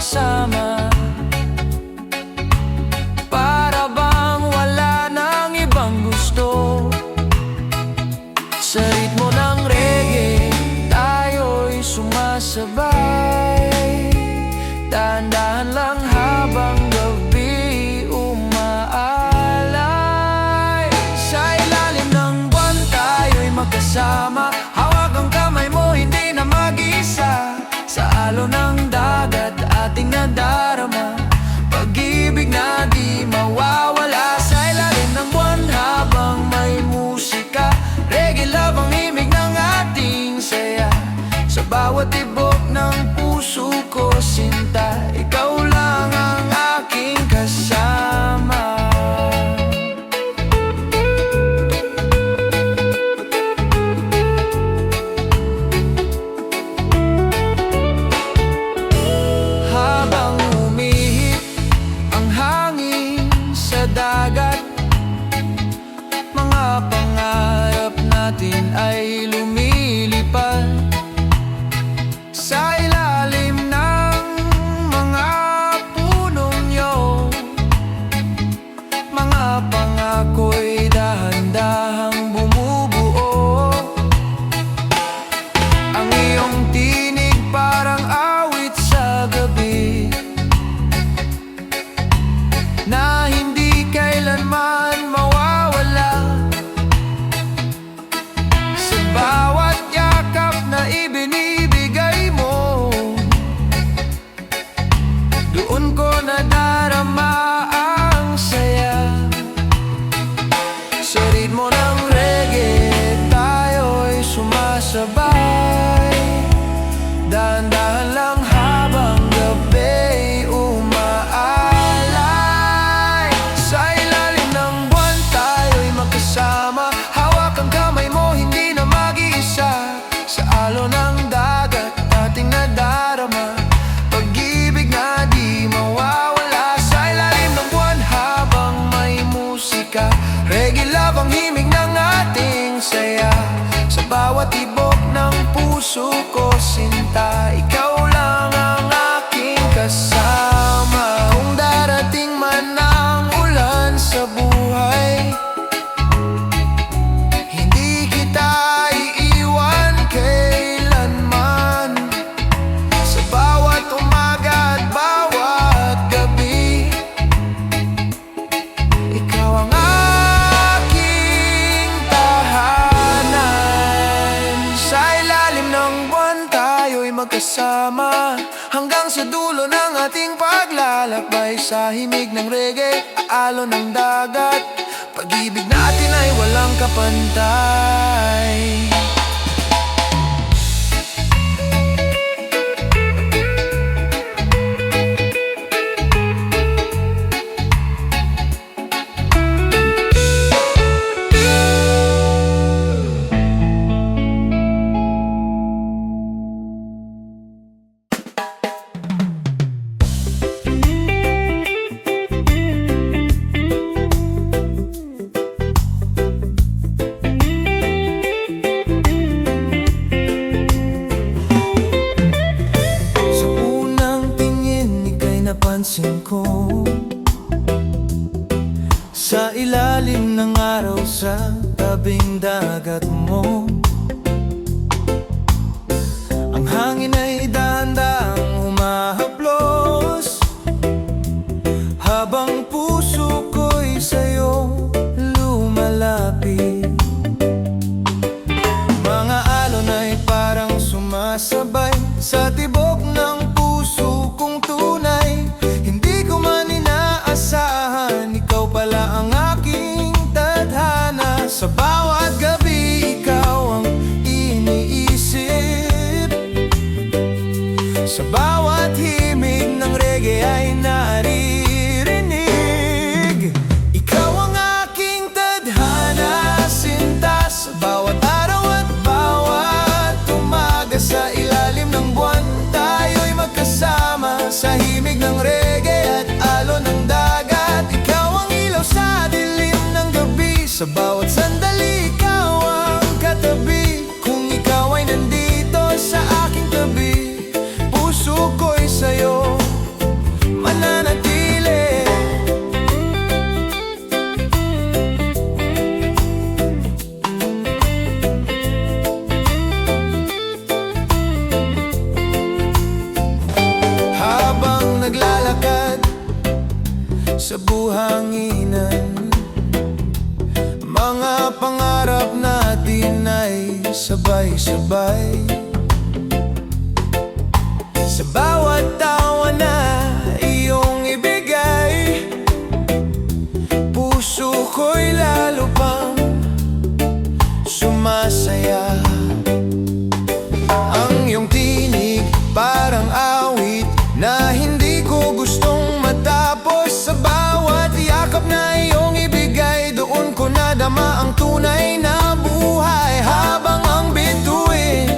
magkasama. Para bang wala nang ibang gusto. Sa ritmo ng reggae, tayo'y sumasabay. Dahan-dahan lang habang gabi umaalay. Sa ilalim ng buwan, tayo'y magkasama. Hawak ang kamay mo, hindi na mag-isa. Sa alon ng dagat, ating nadarama. Pag-ibig na di mawawala. Sa ilalim ng buwan, habang may musika. Reggae love ang himig ng ating saya. Sa bawat tibok ng puso ko, sinta, ikaw lang ang aking kasama. Habang umihip ang hangin sa dagat, mga pangarap natin ay lumilipad. Sa ilalim ng mga punong nyo, mga pangako'y dahan-dahang bumubuo. Ang iyong tinig parang awit sa gabi, na hindi kailanman mawawala. Sa bawat yakap na ibinibigay mo, doon ko nadarama ang saya. Sa ritmo ng reggae, tayo'y sumasabay. Dahan-dahan lang habang gabi umaalay. Sa ilalim ng buwan, tayo'y magkasama. Hawak ang kamay mo, hindi na mag-iisa. Sa alon ng dagat, ating nadarama. Pag-ibig na di mawawala. Sa ilalim ng buwan, habang may musika. Reggae love ang himig ng ating saya. Sa bawat tibok ng puso ko, sinta, ikaw lang ang aking kasama. Kung darating man ang ulan sa buhay, hindi kita iiwan kailanman. Sa bawat umaga at bawat gabi, ikaw ang aking tahanan. Sa ilalim ng buwan, tayo'y magkasama. Hanggang sa dulo ng ating paglalakbay. Sa himig ng reggae, alon ng dagat. Pag-ibig natin ay walang kapantay. Sa unang tingin, ika'y napansin ko. Sa ilalim ng araw, sa tabing dagat mo, ang hangin ay dahan-dahang humahaplos. Habang puso ko'y sa'yo lumalapit, mga alon ay parang sumasabay sa tibok ng puso kong tunay. Hindi ko man inaasahan, ikaw pala ang aking tadhana. Sa bawat gabi, ikaw ang iniisip. Sa bawat himig ng reggae ay naririnig. Ikaw ang aking tadhana, sinta. Sa bawat araw at bawat umaga, sa ilalim ng buwan, tayo'y magkasama. Sa himig ng reggae at alon ng dagat, ikaw ang ilaw sa dilim ng gabi. Sa bawat sandali, ikaw ang katabi. Kung ikaw ay nandito sa aking tabi, puso ko'y sa'yo sa buhanginan. Mga pangarap natin ay sabay-sabay. Sa bawat tawa na iyong ibigay, puso ko'y lalo pang sumasaya. Ang iyong tinig parang awit na hindi ko gustong matapos. Sa bawat yakap na iyong ibigay, doon ko nadama ang tunay na buhay. Habang ang bituin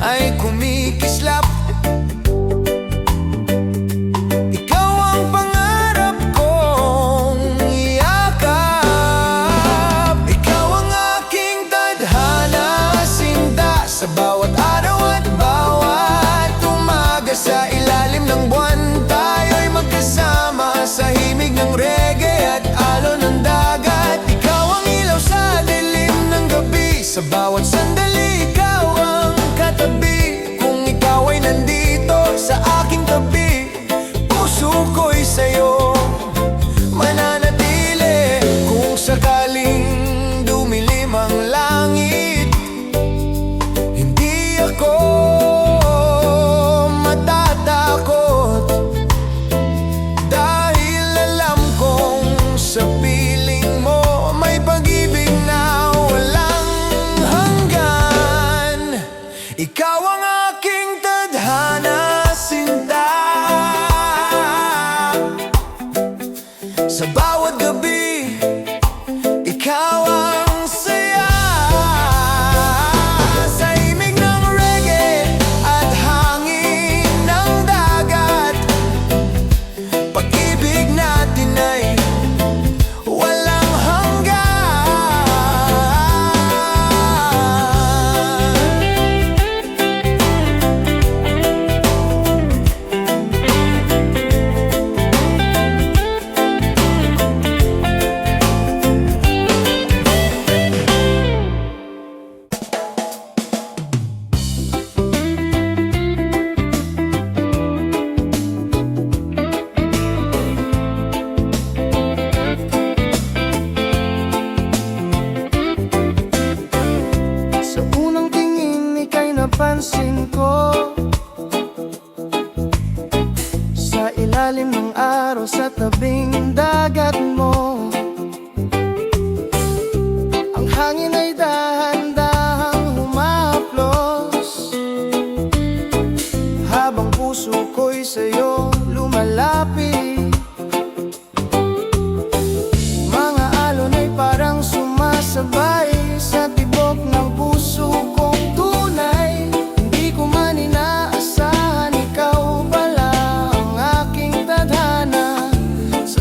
ay kumikislap, ikaw ang pangarap kong iyakap. Ikaw ang aking tadhana, sinta sa bawat araw at bawat umaga. Sa ilalim ng buwan tayo'y magkasama, sa himig ng reggae at alon ng dagat. Ikaw ang ilaw sa dilim ng gabi, sa bawat sandali ikaw ang katabi. Kung ikaw ay nandito sa aking tabi, puso ko'y sa'yo mananatili. Kung sakaling dumilim ang langit, hindi ako matatakot, dahil alam kong sa piling mo may pag-ibig na walang hanggan. Ikaw ang aking tadhana, sinta, sa bawat gabi ikaw ang saya. Sa imig ng reggae at hangin ng dagat, pag-ibig natin ay walang hanggan. Sa unang tingin ika'y napansin ko, sa ilalim ng araw sa tabing dagat mo. Ang hangin ay dahan-dahang humahaplos, habang puso ko'y sa'yo lumalapit. Mga alon ay parang sumasabay sa tibok ng puso kong tunay. Hindi ko man inaasahan, ikaw pala ang aking tadhana. Sa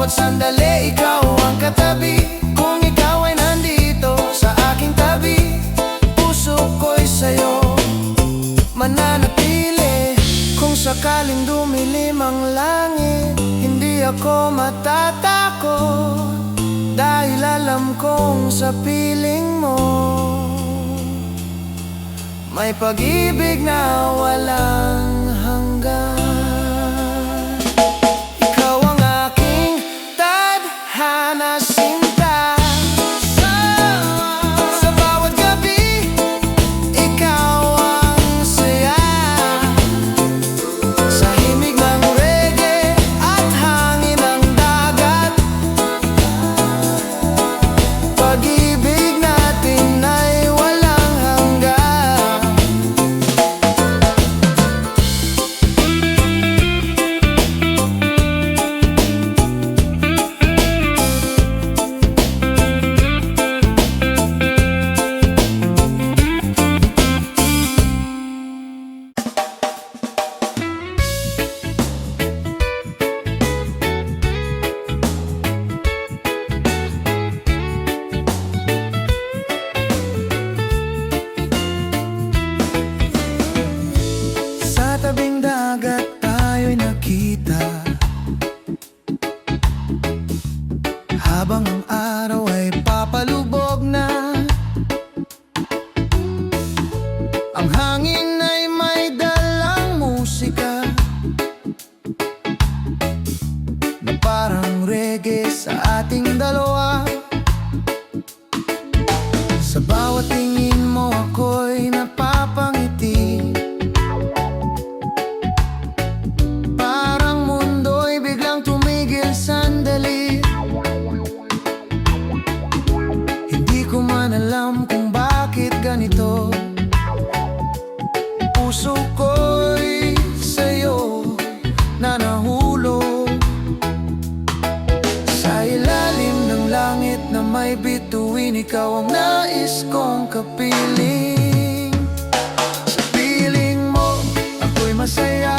bawat sandali ikaw ang katabi. Kung ikaw ay nandito sa aking tabi, puso ko'y sa'yo mananatili. Kung sakaling dumilim ang langit, hindi ako matatakot, dahil alam kong sa piling mo may pag-ibig na walang hanggan. Ikaw ang aking tadhana, sinta. Sa bawat gabi, ikaw ang saya. Sa himig ng reggae at hangin ng dagat, pag-ibig natin ay walang hanggan. Sa tabing dagat tayo'y nakita, habang ang araw ay papalubog na. Ang hangin ay may dalang musika na parang reggae sa ating dalawa. Sa bawat tingin mo ako'y napapangiti, parang mundo'y biglang tumigil sandali. Hindi ko man alam kung bakit ganito, puso ko'y sa'yo na nahulog. Sa ilalim ng langit na may bituin, ikaw ang nais kong kapiling. Sa piling mo, ako'y masaya,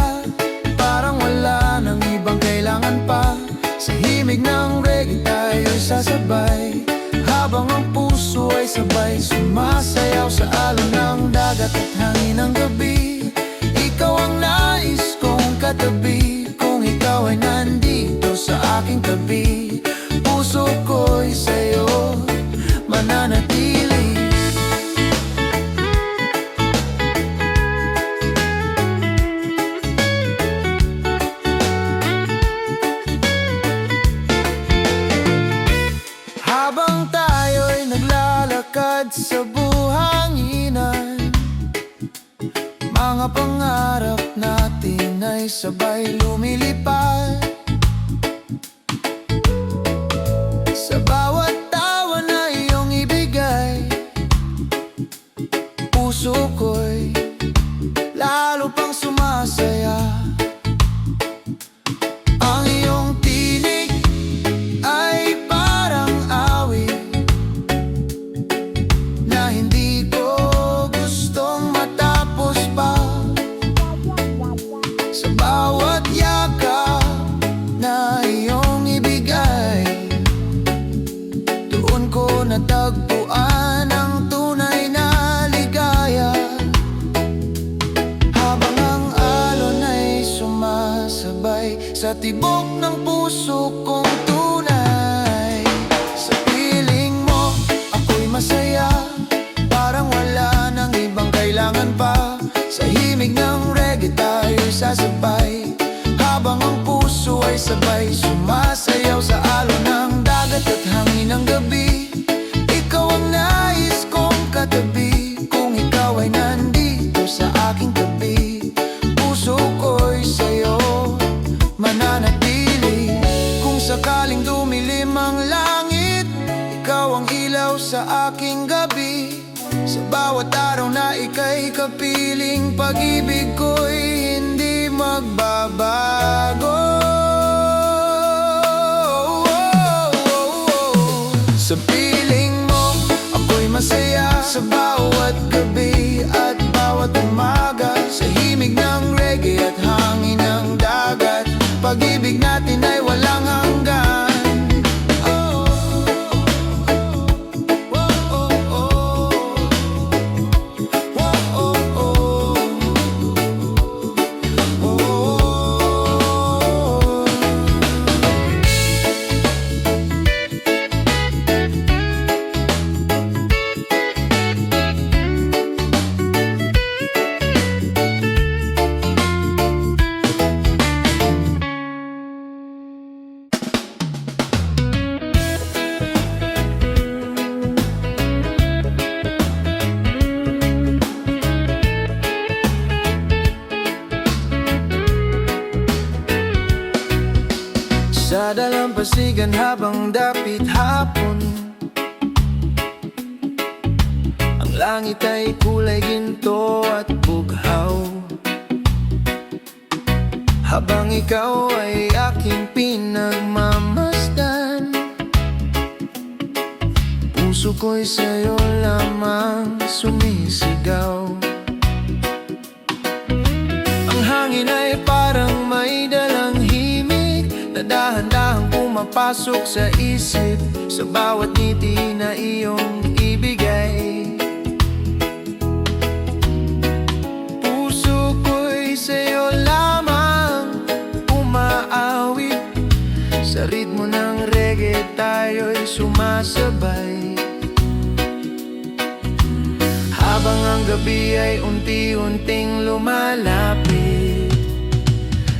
parang wala nang ibang kailangan pa. Sa himig ng reggae tayo'y sasabay, habang ang puso ay sabay sumasayaw sa alon ng dagat at hangin ng gabi. Ikaw ang nais kong katabi, kung ikaw ay nandito sa aking tabi, puso ko'y sa'yo mananatili. Habang tayo'y naglalakad sa buhanginan, mga pangarap natin ay sabay lumilipad. Sa bawat tawa na iyong ibigay, puso ko'y lalo pang sumasaya. Ang iyong tinig ay parang awit na hindi ko gustong matapos pa. Sa bawat yakap na iyong ibigay, doon ko natagpuan ang tunay na ligaya. Habang ang alon ay sumasabay sa tibok ng puso kong tunay. Sa piling mo, ako'y masaya, parang wala nang ibang kailangan pa. Sa himig ng reggae tayo'y sasabay, habang ang puso ay sabay sumasayaw sa alon ng dagat at hangin ng gabi. Ikaw ang nais kong katabi, kung ikaw ay nandito sa aking tabi, puso ko'y sa'yo mananatili. Kung sakaling dumilim ang langit, ikaw ang ilaw sa aking gabi. Sa bawat araw na ika'y kapiling, pag-ibig ko'y hindi magbabago. Sa piling mo, ako'y masaya sa bawat gabi at bawat umaga. Sa himig ng reggae at hangin ng dagat, pag-ibig natin ay walang hanggan. Sa dalampasigan habang dapit hapon, ang langit ay kulay ginto at bughaw. Habang ikaw ay aking pinagmamasdan, puso ko'y sa'yo lamang sumisigaw. Ang hangin ay parang may dalang himig na dahan-dahang pumapasok sa isip sa bawat ngiti na iyong ibigay. Puso ko'y sa'yo lamang umaawit, sa ritmo ng reggae tayo'y sumasabay. Habang ang gabi ay unti-unting lumalapit,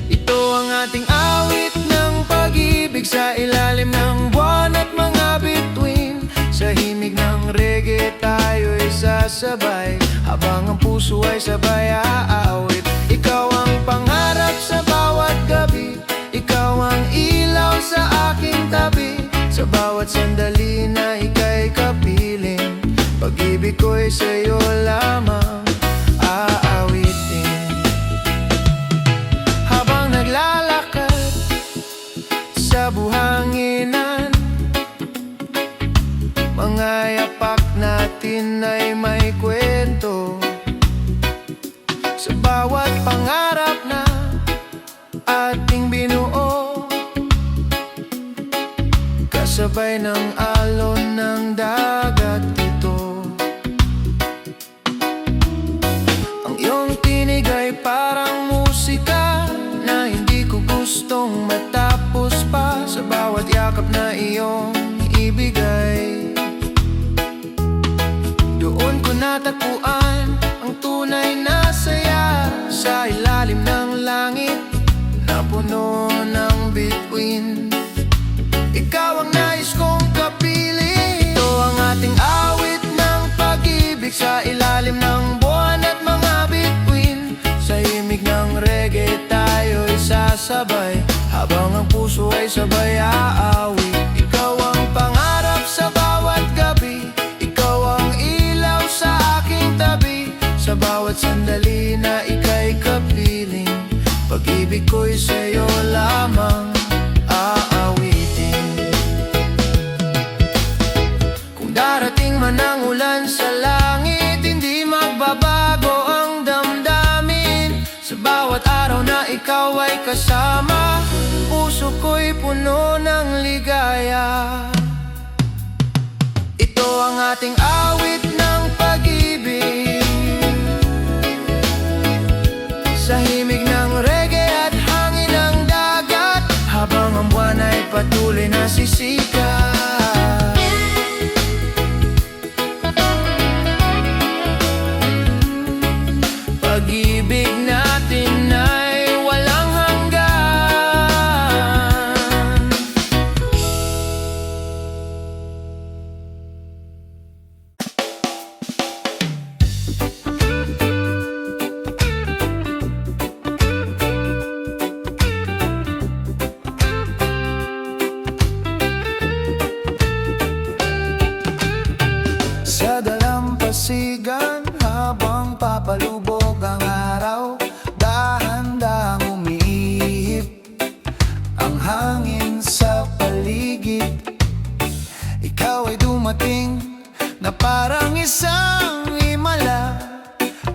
ito ang ating awit ng pag-ibig sa ilalim ng buwan at mga bituin. Sa himig ng reggae tayo'y sasabay, habang ang puso ay sabay aawit. Ikaw ang pangarap sa bawat gabi, ikaw ang ilaw sa aking tabi. Sa bawat sandali na ika'y kapiling, pag-ibig ko'y sa'yo lamang aawitin. Habang naglalakad sa buhanginan, mga yapak natin ay may kwento. Sa bawat pangarap na ating binuo, kasabay ng alon ng dagat ito. Ang iyong tinig ay parang musika na hindi ko gustong matapos pa. Sa bawat yakap na iyong ibigay, doon ko natagpuan ang tunay na saya. Sa ilalim ng langit na puno ng bituin, ikaw ang nais kong kapiling. Ito ang ating awit ng pag-ibig sa ilalim ng buwan at mga bituin. Sa himig ng reggae tayo'y sasabay, habang ang puso ay sabay aawit. Ikaw ang pangarap sa bawat gabi, ikaw ang ilaw sa aking tabi. Sa bawat sandali na ika'y kapiling, pag-ibig ko'y sa'yo lamang aawitin. Kung darating man ang ulan sa langit, hindi magbabago ang damdamin. Sa bawat araw na ikaw ay kasama, puso ko'y puno ng ligaya. Ito ang ating awit ng pag-ibig, sa himig ng reggae at hangin ng dagat, habang ang buwan ay patuloy na sisikat. Pag-ibig natin ay walang hanggan. Sa dalampasigan habang papalubog ang araw, dahan-dahang umiihip ang hangin sa paligid. Ikaw ay dumating na parang isang himala,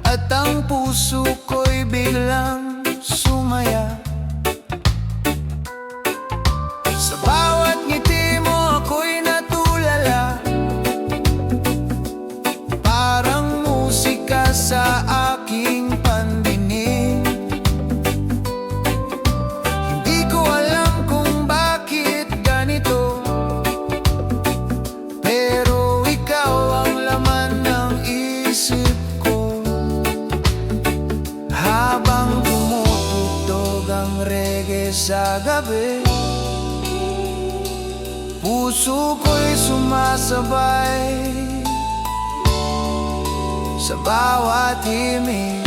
at ang puso ko'y biglang sumaya. Sa bawat ngiti mo ako'y natulala, parang musika sa aking pandinig. Hindi ko alam kung bakit ganito, pero ikaw ang laman ng isip ko. Habang tumutugtog ang reggae sa gabi, puso ko'y sumasabay sa bawat himig.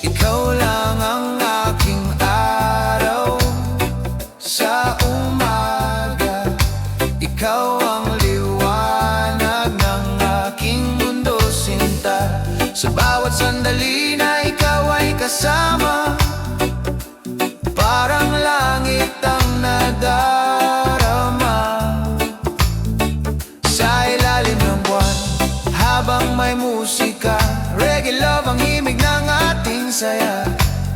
Ikaw lang ang aking araw sa umaga. Ikaw ang liwanag ng aking mundo, sinta. Sa bawat sandali na ikaw ay kasama, parang langit ang nadarama. Sa ilalim ng buwan, habang may musika, reggae love ang himig ng ating saya.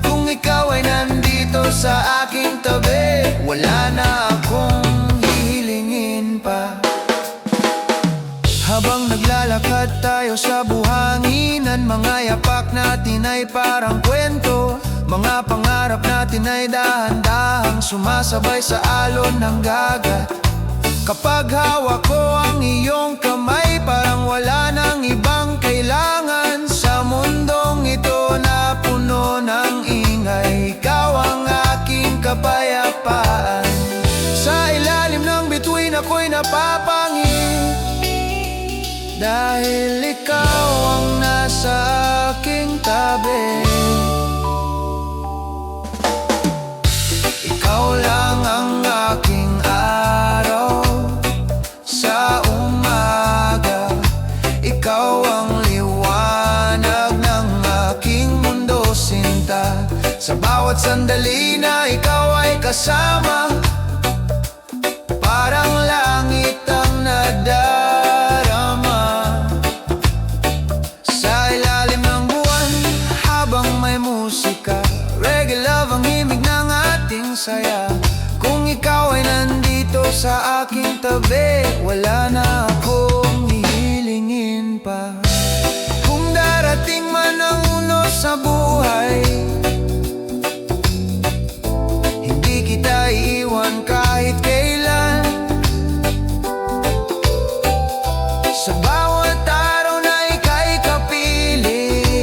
Kung ikaw ay nandito sa aking tabi, wala na akong hihilingin pa. Habang naglalakad tayo sa buhanginan, mga yapak natin ay parang kwento. Mga pangarap natin ay dahan-dahang sumasabay sa alon ng dagat. Kapag hawak ko ang iyong kamay, parang wala nang ibang kailangan. Sa mundong ito na puno ng ingay, ikaw ang aking kapayapaan. Sa ilalim ng bituin ako'y napapangit, dahil ikaw ang nasa aking tabi. Ikaw lang ang aking araw sa umaga. Ikaw ang liwanag ng aking mundo, sinta. Sa bawat sandali na ikaw ay kasama, parang langit ang nadarama. Sa ilalim ng buwan, habang may musika, reggae love ang himig ng ating saya. Kung ikaw ay nandito sa aking tabi, wala na akong hihilingin pa. Kung darating man ang unos sa buhay, hindi kita iiwan kahit kailan. Sa bawat araw na ika'y kapiling,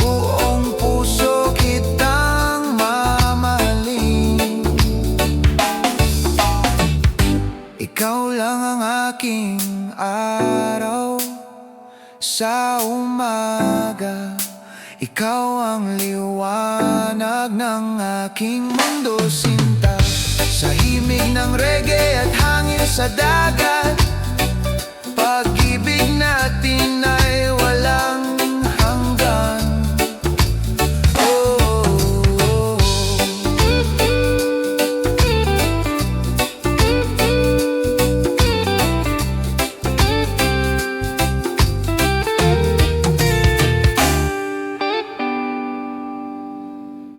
buong puso kitang mamahalin. Ikaw lang ang aking araw sa umaga. Ikaw ang liwanag ng aking mundo, sinta. Sa himig ng reggae at hangin sa dagat,